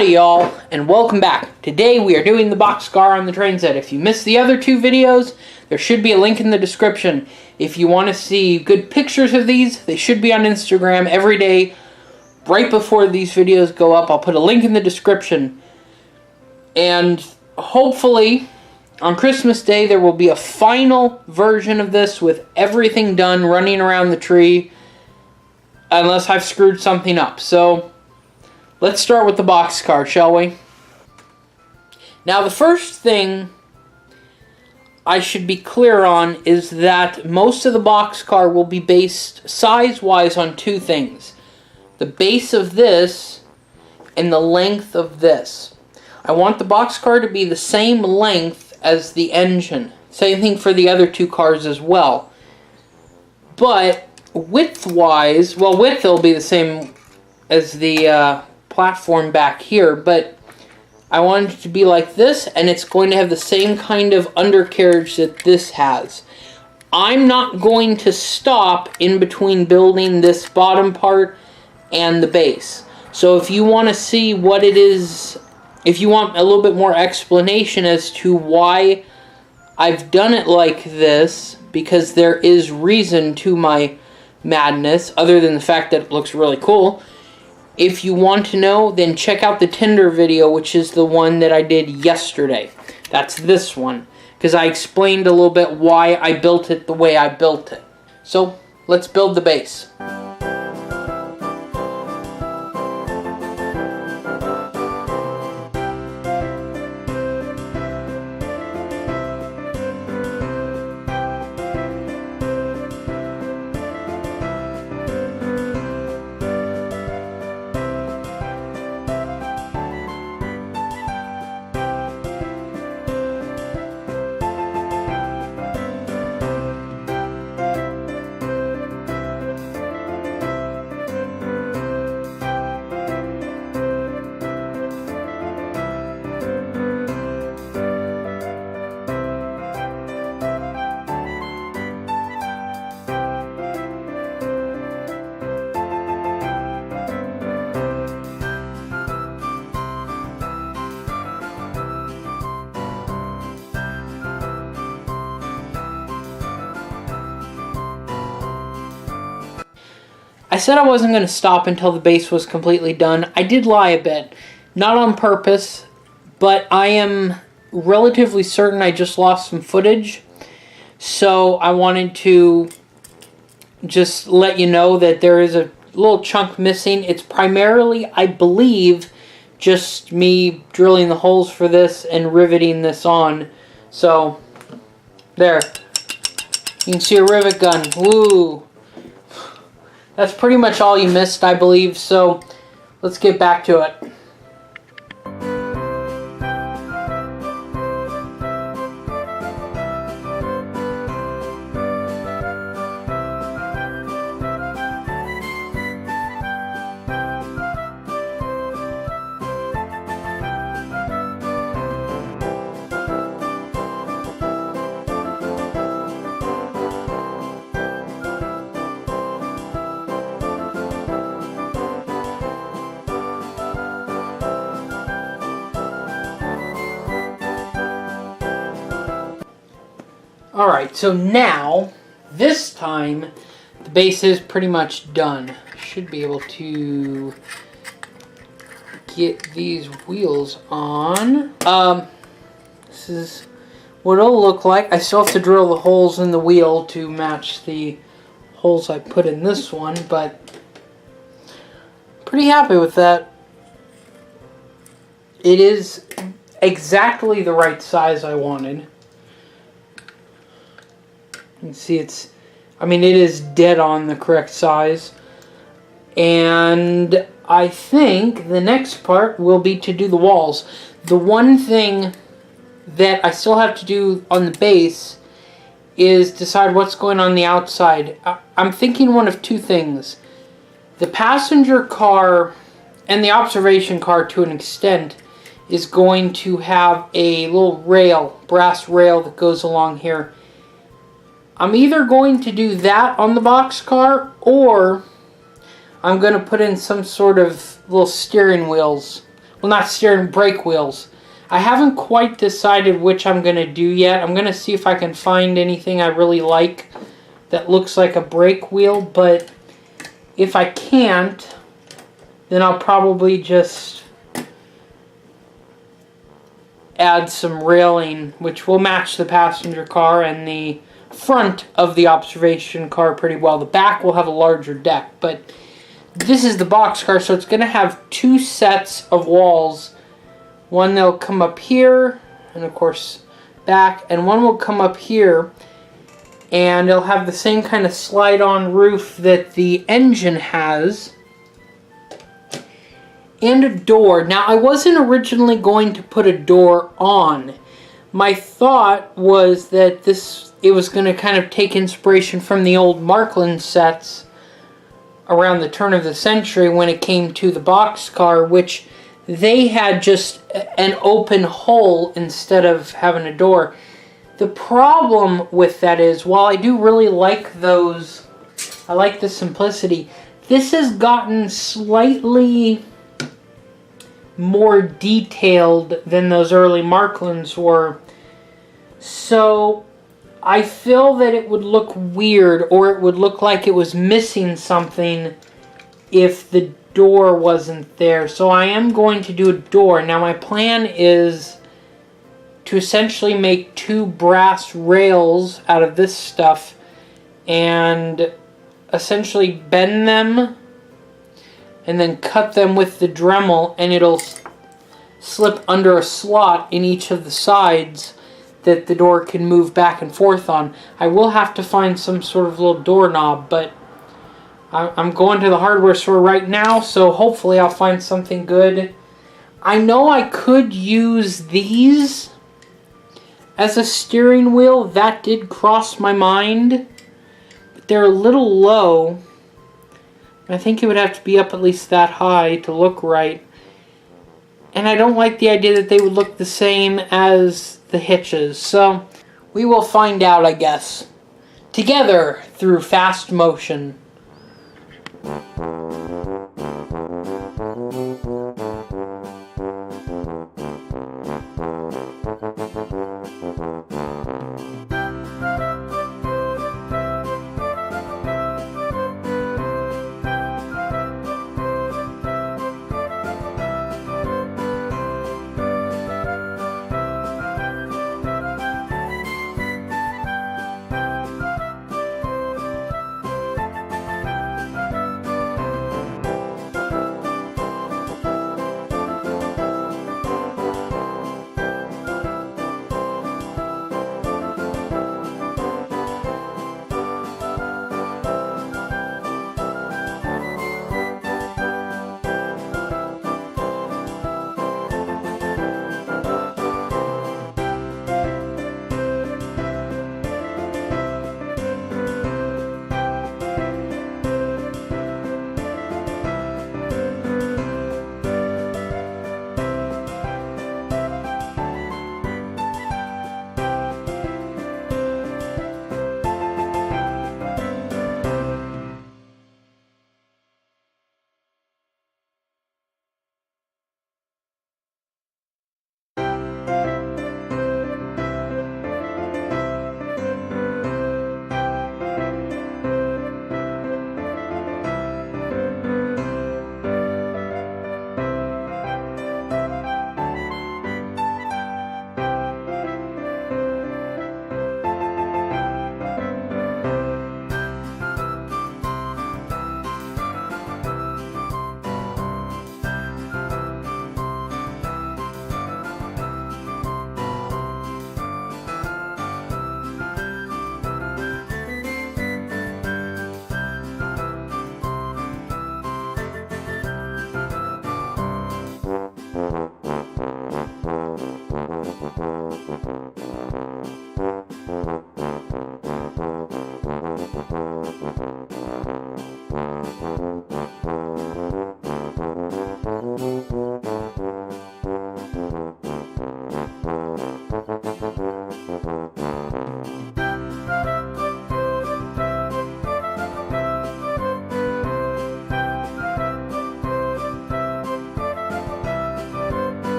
Howdy y'all, and welcome back. Today we are doing the Boxcar on the train set. If you missed the other two videos, there should be a link in the description. If you want to see good pictures of these, they should be on Instagram every day. Right before these videos go up, I'll put a link in the description. And hopefully, on Christmas Day, there will be a final version of this with everything done, running around the tree, unless I've screwed something up. So let's start with the Boxcar, shall we? Now, the first thing I should be clear on is that most of the Boxcar will be based size-wise on two things. The base of this and the length of this. I want the Boxcar to be the same length as the engine. Same thing for the other two cars as well. But width-wise, well, width will be the same as the platform back here, but I want it to be like this, and it's going to have the same kind of undercarriage that this has. I'm not going to stop in between building this bottom part and the base. So if you want to see what it is, if you want a little bit more explanation as to why I've done it like this, because there is reason to my madness, other than the fact that it looks really cool. If you want to know, then check out the Tinder video, which is the one that I did yesterday. That's this one, because I explained a little bit why I built it the way I built it. So, let's build the base. I said I wasn't going to stop until the base was completely done. I did lie a bit. Not on purpose, but I am relatively certain I just lost some footage. So I wanted to just let you know that there is a little chunk missing. It's primarily, I believe, just me drilling the holes for this and riveting this on. So, there. You can see a rivet gun. Woo! That's pretty much all you missed, I believe, so let's get back to it. Alright, so now, this time, the base is pretty much done. Should be able to get these wheels on. This is what it'll look like. I still have to drill the holes in the wheel to match the holes I put in this one, but pretty happy with that. It is exactly the right size I wanted. You can see it is dead on the correct size. And I think the next part will be to do the walls. The one thing that I still have to do on the base is decide what's going on the outside. I'm thinking one of two things. The passenger car and the observation car, to an extent, is going to have a little rail, brass rail that goes along here. I'm either going to do that on the Boxcar, or I'm going to put in some sort of little steering wheels well, not steering, brake wheels. I haven't quite decided which I'm going to do yet. I'm going to see if I can find anything I really like that looks like a brake wheel, but if I can't, then I'll probably just add some railing, which will match the passenger car and the front of the observation car pretty well. The back will have a larger deck, but this is the Boxcar, so it's going to have two sets of walls. One that'll come up here, and of course back, and one will come up here, and it'll have the same kind of slide-on roof that the engine has, and a door. Now, I wasn't originally going to put a door on. My thought was that it was going to kind of take inspiration from the old Markland sets around the turn of the century when it came to the Boxcar, which they had just an open hole instead of having a door. The problem with that is, while I do really like those, I like the simplicity, this has gotten slightly more detailed than those early Marklands were. So I feel that it would look weird, or it would look like it was missing something if the door wasn't there. So I am going to do a door. Now my plan is to essentially make two brass rails out of this stuff and essentially bend them and then cut them with the Dremel, and it'll slip under a slot in each of the sides that the door can move back and forth on. I will have to find some sort of little doorknob, but I'm going to the hardware store right now, so hopefully I'll find something good. I know I could use these as a steering wheel. That did cross my mind, but they're a little low. I think it would have to be up at least that high to look right. And I don't like the idea that they would look the same as the hitches. So we will find out, I guess, together through fast motion.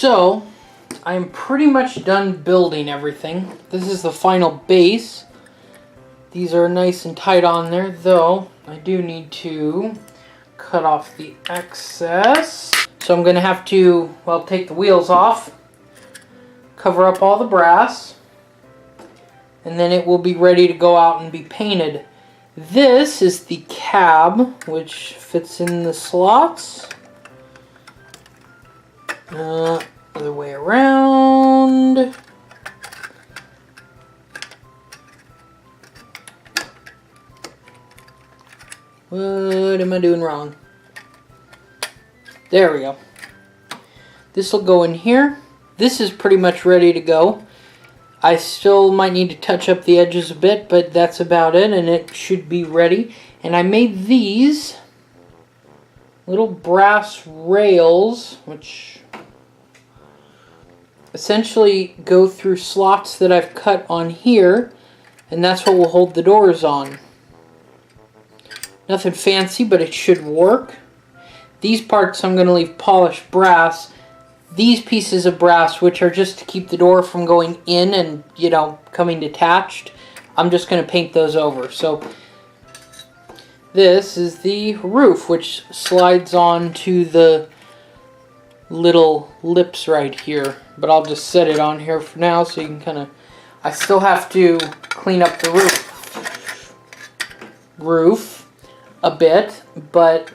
So, I'm pretty much done building everything. This is the final base. These are nice and tight on there, though I do need to cut off the excess. So I'm going to have to, well, take the wheels off, cover up all the brass, and then it will be ready to go out and be painted. This is the cab, which fits in the slots. Other way around. What am I doing wrong? There we go. This will go in here. This is pretty much ready to go. I still might need to touch up the edges a bit, but that's about it, and it should be ready. And I made these little brass rails, which essentially go through slots that I've cut on here, and that's what will hold the doors on. Nothing fancy, but it should work. These parts I'm going to leave polished brass. These pieces of brass, which are just to keep the door from going in and, you know, coming detached, I'm just going to paint those over. So this is the roof, which slides on to the little lips right here. But I'll just set it on here for now so you can kind of... I still have to clean up the roof a bit, but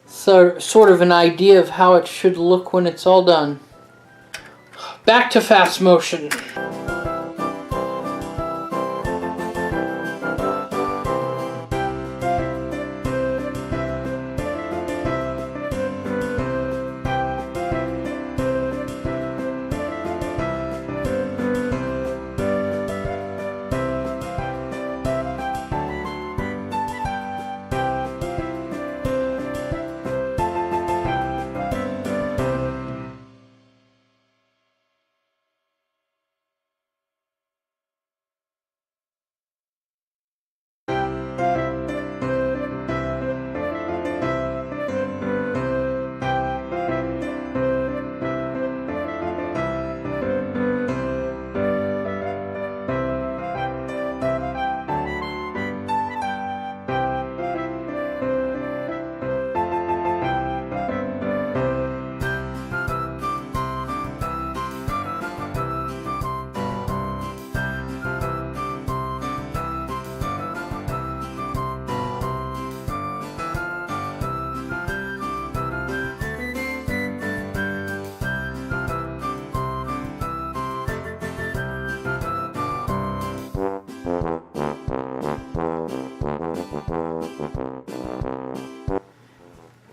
so sort of an idea of how it should look when it's all done. Back to fast motion.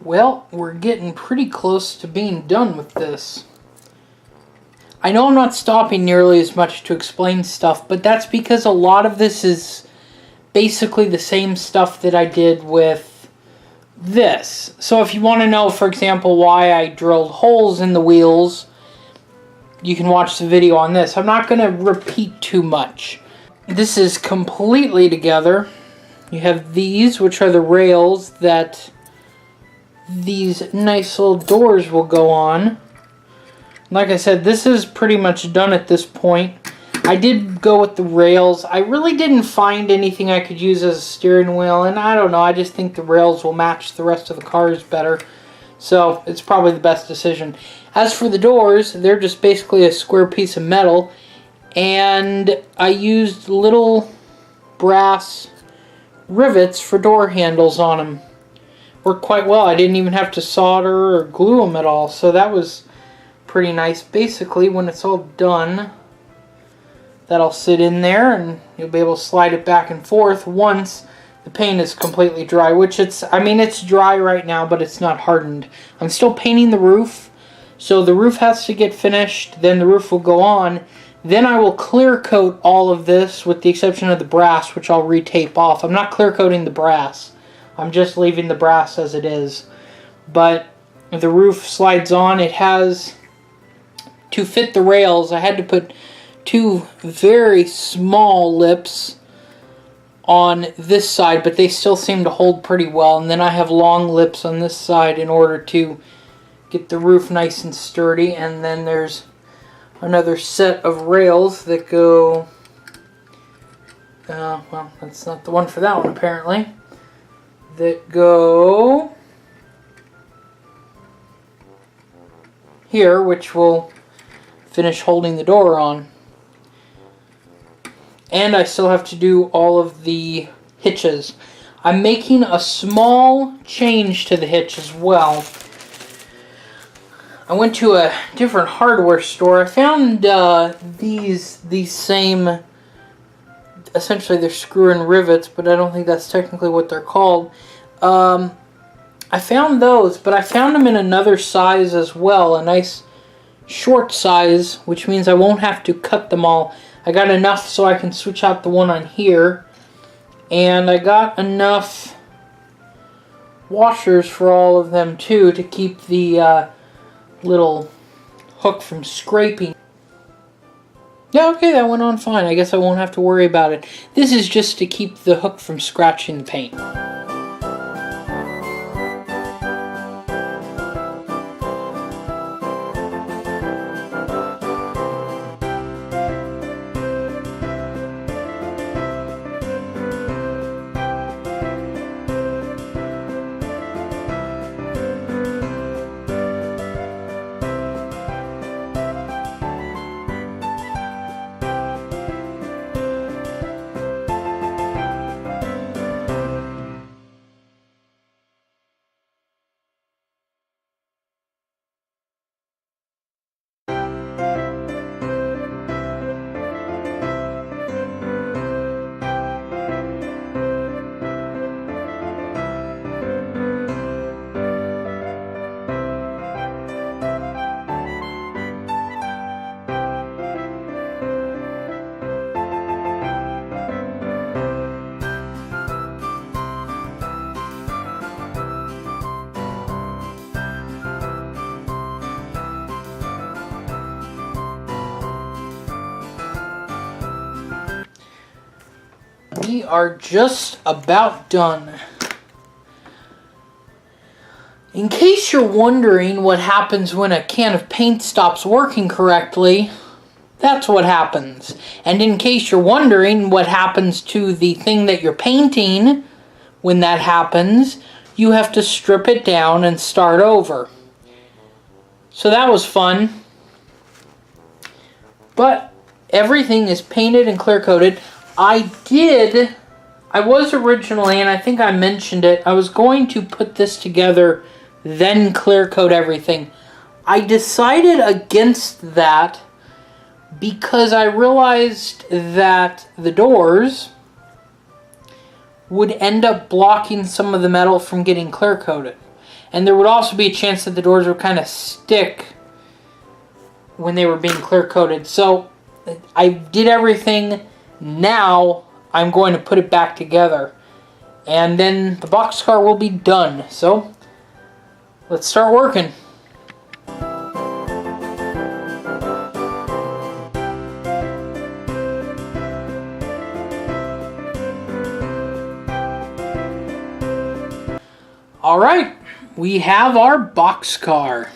Well, we're getting pretty close to being done with this. I know I'm not stopping nearly as much to explain stuff, but that's because a lot of this is basically the same stuff that I did with this. So if you want to know, for example, why I drilled holes in the wheels, you can watch the video on this. I'm not going to repeat too much. This is completely together. You have these, which are the rails that these nice little doors will go on. Like I said, this is pretty much done at this point. I did go with the rails. I really didn't find anything I could use as a steering wheel, and I don't know, I just think the rails will match the rest of the cars better. So it's probably the best decision. As for the doors, they're just basically a square piece of metal, and I used little brass rivets for door handles on them. Worked quite well. I didn't even have to solder or glue them at all, so that was pretty nice. Basically, when it's all done, that'll sit in there and you'll be able to slide it back and forth once the paint is completely dry, which it's dry right now, but it's not hardened. I'm still painting the roof, so the roof has to get finished, then the roof will go on. Then I will clear coat all of this with the exception of the brass, which I'll retape off. I'm not clear coating the brass. I'm just leaving the brass as it is. But the roof slides on. It has, to fit the rails, I had to put two very small lips on this side, but they still seem to hold pretty well. And then I have long lips on this side in order to get the roof nice and sturdy. And then there's another set of rails that go, well, that's not the one for that one apparently, that go here, which will finish holding the door on. And I still have to do all of the hitches. I'm making a small change to the hitch as well. I went to a different hardware store. I found these same, essentially they're screw-in rivets, but I don't think that's technically what they're called. I found those, but I found them in another size as well, a nice short size, which means I won't have to cut them all. I got enough so I can switch out the one on here, and I got enough washers for all of them too to keep the little hook from scraping. Yeah, okay, that went on fine. I guess I won't have to worry about it. This is just to keep the hook from scratching the paint. We are just about done. In case you're wondering what happens when a can of paint stops working correctly, that's what happens. And in case you're wondering what happens to the thing that you're painting when that happens, you have to strip it down and start over. So that was fun. But everything is painted and clear coated. I was originally, and I think I mentioned it, I was going to put this together, then clear coat everything. I decided against that because I realized that the doors would end up blocking some of the metal from getting clear coated. And there would also be a chance that the doors would kind of stick when they were being clear coated. So I did everything. Now I'm going to put it back together, and then the boxcar will be done. So let's start working. Alright, we have our boxcar.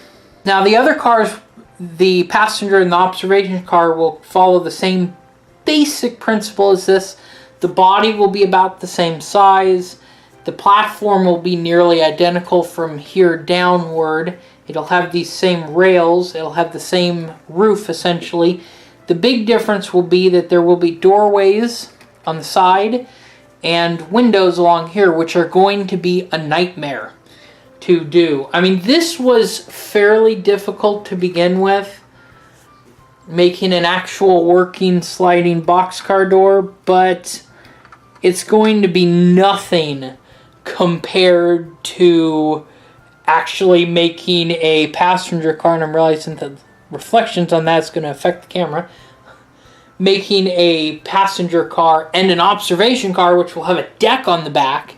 Now the other cars, the passenger and the observation car, will follow the same basic principle as this. The body will be about the same size. The platform will be nearly identical from here downward. It'll have these same rails. It'll have the same roof essentially. The big difference will be that there will be doorways on the side and windows along here, which are going to be a nightmare to do. I mean, this was fairly difficult to begin with, making an actual working sliding boxcar door, but it's going to be nothing compared to actually making a passenger car, and I'm realizing that reflections on that is going to affect the camera. Making a passenger car and an observation car, which will have a deck on the back.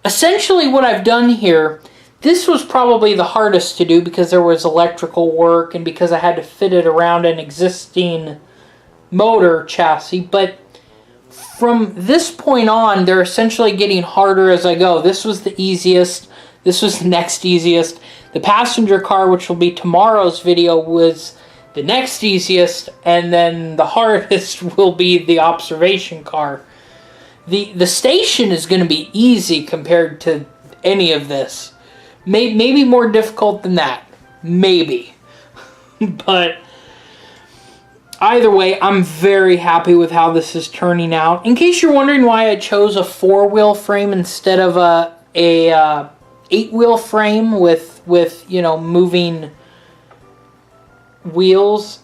Essentially what I've done here, this was probably the hardest to do because there was electrical work and because I had to fit it around an existing motor chassis, but from this point on, they're essentially getting harder as I go. This was the easiest. This was the next easiest. The passenger car, which will be tomorrow's video, was the next easiest, and then the hardest will be the observation car. The station is going to be easy compared to any of this. Maybe more difficult than that. Maybe. But either way, I'm very happy with how this is turning out. In case you're wondering why I chose a 4-wheel frame instead of a 8-wheel frame with you know, moving wheels,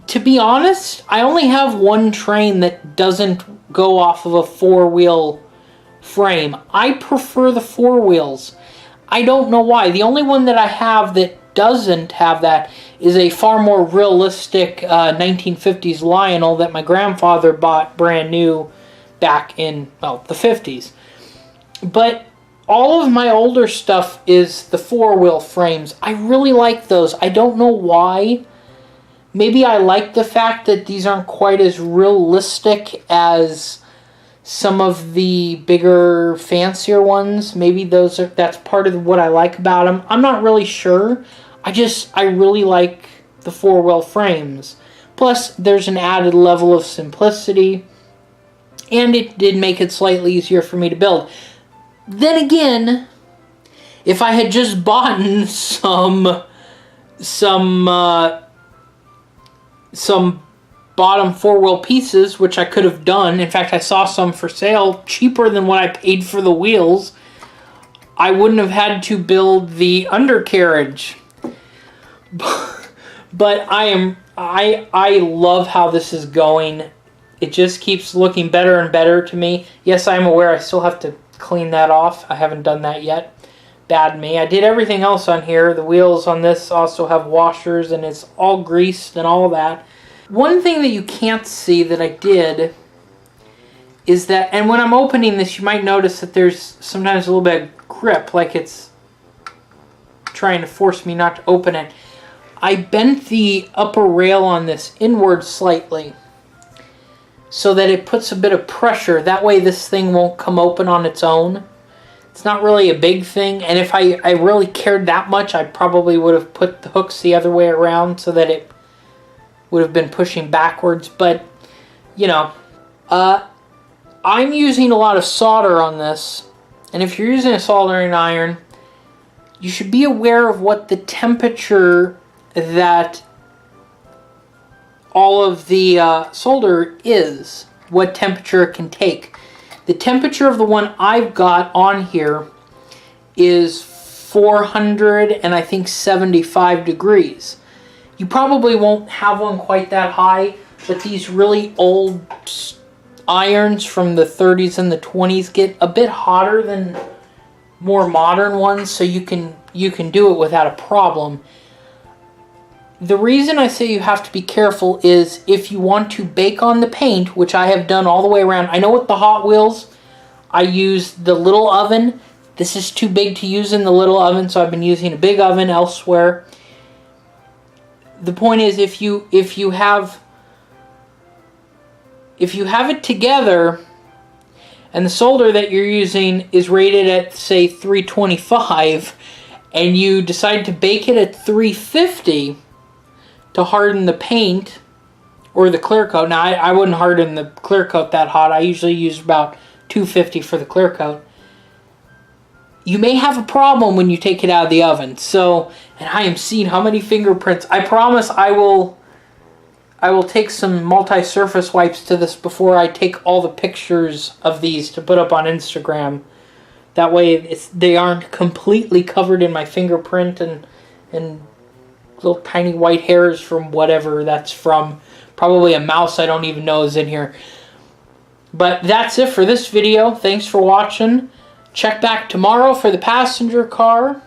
to be honest, I only have one train that doesn't go off of a 4-wheel frame. I prefer the 4 wheels. I don't know why. The only one that I have that doesn't have that is a far more realistic 1950s Lionel that my grandfather bought brand new back in, well, the 50s. But all of my older stuff is the 4-wheel frames. I really like those. I don't know why. Maybe I like the fact that these aren't quite as realistic as some of the bigger, fancier ones. Maybe that's part of what I like about them. I'm not really sure. I really like the 4-wheel frames. Plus, there's an added level of simplicity, and it did make it slightly easier for me to build. Then again, if I had just bought some bottom 4-wheel pieces, which I could have done. In fact, I saw some for sale cheaper than what I paid for the wheels. I wouldn't have had to build the undercarriage. But I love how this is going. It just keeps looking better and better to me. Yes, I'm aware I still have to clean that off. I haven't done that yet. Bad me. I did everything else on here. The wheels on this also have washers, and it's all greased and all that. One thing that you can't see that I did is that, and when I'm opening this, you might notice that there's sometimes a little bit of grip, like it's trying to force me not to open it. I bent the upper rail on this inward slightly so that it puts a bit of pressure. That way this thing won't come open on its own. It's not really a big thing, and if I really cared that much, I probably would have put the hooks the other way around so that it would have been pushing backwards. But, you know, I'm using a lot of solder on this, and if you're using a soldering iron, you should be aware of what the temperature that all of the solder is, what temperature it can take. The temperature of the one I've got on here is 400 and I think 75 degrees. You probably won't have one quite that high, but these really old irons from the 30s and the 20s get a bit hotter than more modern ones, so you can do it without a problem. The reason I say you have to be careful is if you want to bake on the paint, which I have done all the way around. I know with the Hot Wheels, I use the little oven. This is too big to use in the little oven, so I've been using a big oven elsewhere. The point is, if you have it together, and the solder that you're using is rated at, say, 325, and you decide to bake it at 350 to harden the paint or the clear coat. Now, I wouldn't harden the clear coat that hot. I usually use about 250 for the clear coat. You may have a problem when you take it out of the oven. So, and I am seeing how many fingerprints. I promise I will take some multi-surface wipes to this before I take all the pictures of these to put up on Instagram. That way they aren't completely covered in my fingerprint and little tiny white hairs from whatever that's from. Probably a mouse I don't even know is in here. But that's it for this video. Thanks for watching. Check back tomorrow for the passenger car.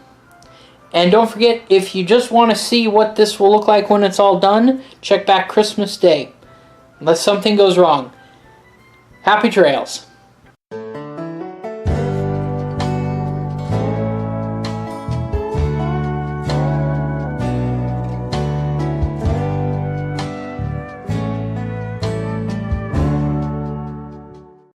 And don't forget, if you just want to see what this will look like when it's all done, check back Christmas Day. Unless something goes wrong. Happy trails.